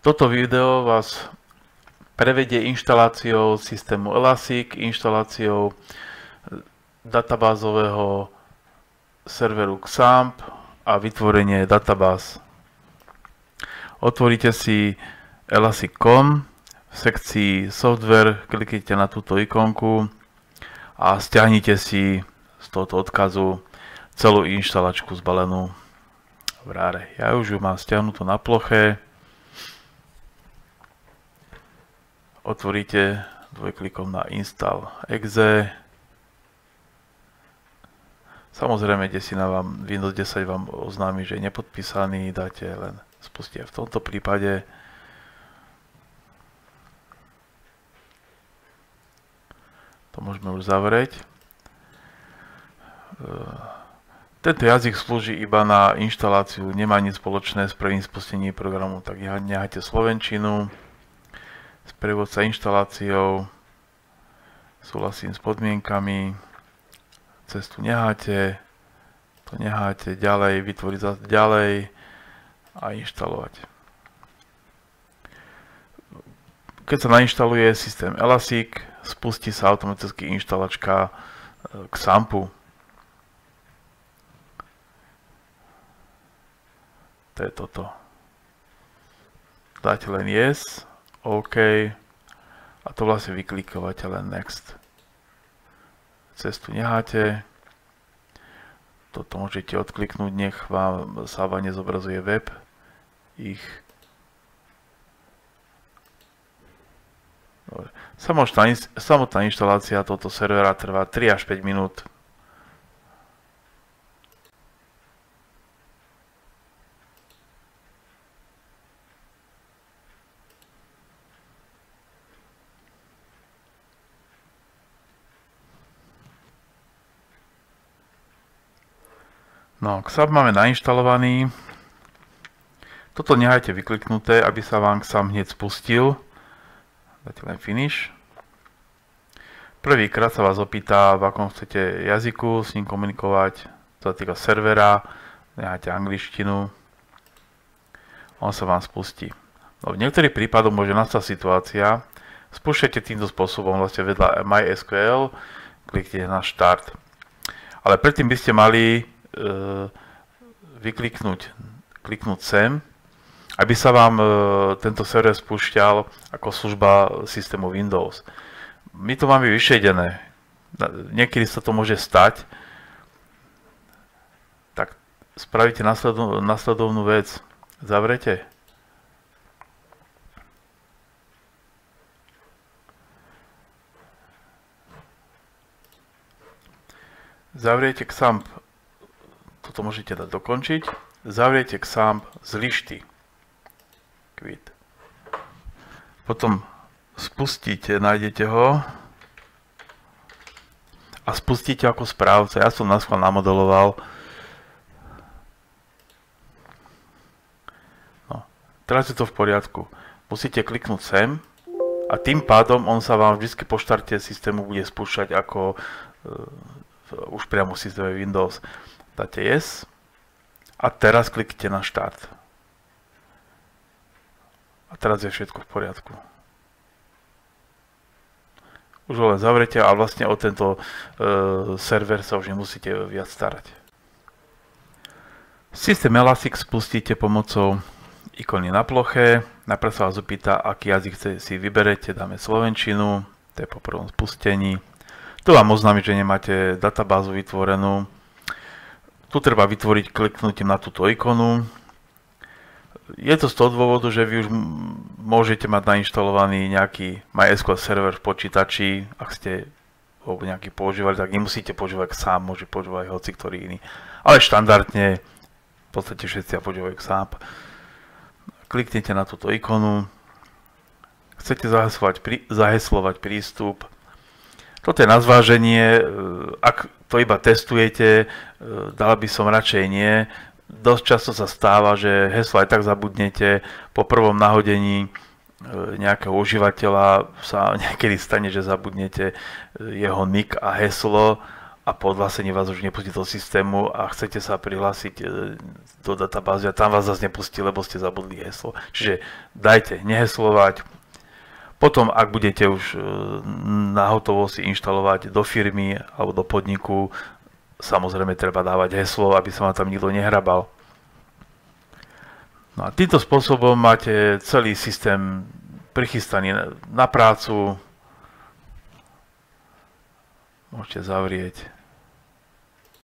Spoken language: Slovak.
Toto video vás prevedie inštaláciou systému Elastic, inštaláciou databázového serveru XAMPP a vytvorenie databáz. Otvoríte si elastic.com, v sekcii software kliknite na túto ikonku a stiahnite si z tohto odkazu celú inštalačku zbalenú v RARe. Ja už ju mám stiahnutú na ploche. Otvoríte dvojklikom na Install exe. Samozrejme, Windows 10 vám oznámi, že je nepodpísaný, dáte len spustiť v tomto prípade. To môžeme už zavrieť. Tento jazyk slúži iba na inštaláciu, nemá nič spoločné s prvým spustením programu, tak nehajte slovenčinu. Sprievod sa inštaláciou, súhlasím s podmienkami, cestu neháte, to neháte, ďalej, vytvoriť zase ďalej a inštalovať. Keď sa nainštaluje systém Elastic, spustí sa automaticky inštalačka XAMPPu. To je toto. Dáte len Yes, OK a to vlastne vyklikovate len Next. Cestu neháte. Toto môžete odkliknúť, nech sa vám nezobrazuje web. Samotná inštalácia tohto servera trvá 3 až 5 minút. No, XAMPP máme nainštalovaný. Toto nehajte vykliknuté, aby sa vám XAMPP hneď spustil. Dáte len Finish. Prvýkrát sa vás opýta, v akom chcete jazyku s ním komunikovať. To sa týka servera. Nehajte angličtinu. On sa vám spustí. No, v niektorých prípadoch môže nastať situácia. Spúšťate týmto spôsobom vlastne vedľa MySQL. Kliknite na Start. Ale predtým by ste mali kliknúť sem, aby sa vám tento server spúšťal ako služba systému Windows. My to máme vyšedené. Niekedy sa to môže stať. Tak spravíte nasledovnú vec. Zavrete. Zavriete XAMPP. Toto môžete dať dokončiť. Zavriete XAMPP z lišty. Quit. Potom spustíte, nájdete ho a spustíte ako správca. Ja som naschvál namodeloval. No, teraz je to v poriadku. Musíte kliknúť sem a tým pádom on sa vám vždy po štarte systému bude spúšťať ako už priamo v systéme Windows. Dáte Yes a teraz kliknite na Štart. A teraz je všetko v poriadku. Už ho len zavrete a vlastne o tento server sa už nemusíte viac starať. Systém Elastic spustíte pomocou ikony na ploche. Najprv sa vás opýta, aký jazyk si vyberete. Dáme slovenčinu, to je po prvom spustení. Tu vám oznámi, že nemáte databázu vytvorenú. Tu treba vytvoriť kliknutím na túto ikonu. Je to z toho dôvodu, že vy už môžete mať nainštalovaný nejaký MySQL server v počítači. Ak ste ho nejaký používali, tak nemusíte používať XAMPP, môže používať hoci ktorý iný. Ale štandardne v podstate všetci používajú XAMPP. Kliknite na túto ikonu. Chcete zaheslovať prístup. Toto je na zváženie, ak to iba testujete, dal by som radšej nie. Dosť často sa stáva, že heslo aj tak zabudnete. Po prvom nahodení nejakého užívateľa sa niekedy stane, že zabudnete jeho nick a heslo a po odhlásení vás už nepustí do systému a chcete sa prihlásiť do databázy a tam vás zase nepustí, lebo ste zabudli heslo. Čiže dajte neheslovať. Potom, ak budete už na hotovo si inštalovať do firmy alebo do podniku, samozrejme treba dávať heslo, aby sa vám tam nikto nehrabal. No a týmto spôsobom máte celý systém prichystaný na prácu. Môžete zavrieť.